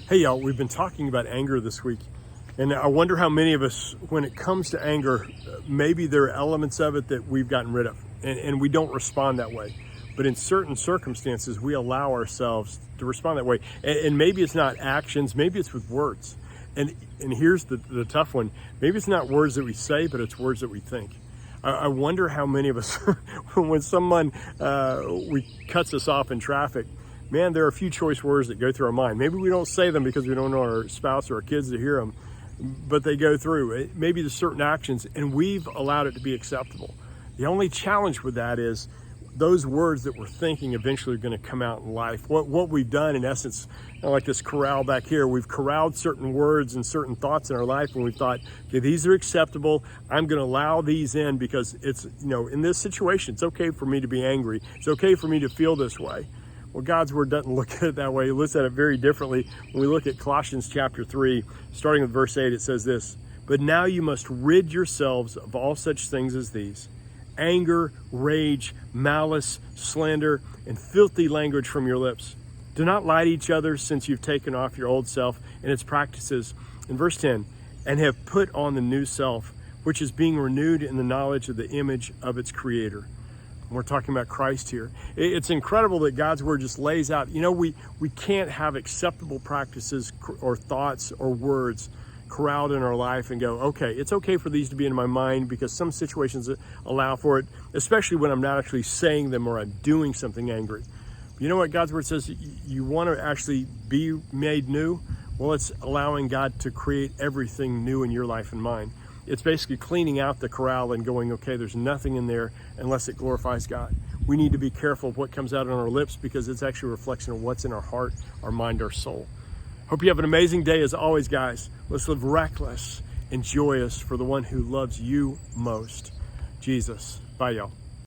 Hey y'all, we've been talking about anger this week, and I wonder how many of us, when it comes to anger, maybe there are elements of it that we've gotten rid of, and we don't respond that way. But in certain circumstances, we allow ourselves to respond that way. And maybe it's not actions, maybe it's with words. And here's the tough one. Maybe it's not words that we say, but it's words that we think. I wonder how many of us, when someone cuts us off in traffic, man, there are a few choice words that go through our mind. Maybe we don't say them because we don't know our spouse or our kids to hear them, but they go through. Maybe there's certain actions, and we've allowed it to be acceptable. The only challenge with that is those words that we're thinking eventually are going to come out in life. What we've done, in essence, like this corral back here, we've corralled certain words and certain thoughts in our life, and we've thought, okay, these are acceptable. I'm going to allow these in because it's, in this situation, it's okay for me to be angry. It's okay for me to feel this way. Well, God's word doesn't look at it that way. He looks at it very differently. When we look at Colossians chapter 3, starting with verse 8, it says this: "But now you must rid yourselves of all such things as these: anger, rage, malice, slander, and filthy language from your lips. Do not lie to each other, since you've taken off your old self and its practices." In verse 10, "and have put on the new self, which is being renewed in the knowledge of the image of its creator." We're talking about Christ here. It's incredible that God's word just lays out, we can't have acceptable practices or thoughts or words corralled in our life and go, okay, it's okay for these to be in my mind because some situations allow for it, especially when I'm not actually saying them or I'm doing something angry. You know what God's word says? You want to actually be made new? Well, it's allowing God to create everything new in your life and mine. It's basically cleaning out the corral and going, okay, there's nothing in there unless it glorifies God. We need to be careful of what comes out on our lips because it's actually a reflection of what's in our heart, our mind, our soul. Hope you have an amazing day as always, guys. Let's live reckless and joyous for the one who loves you most, Jesus. Bye, y'all.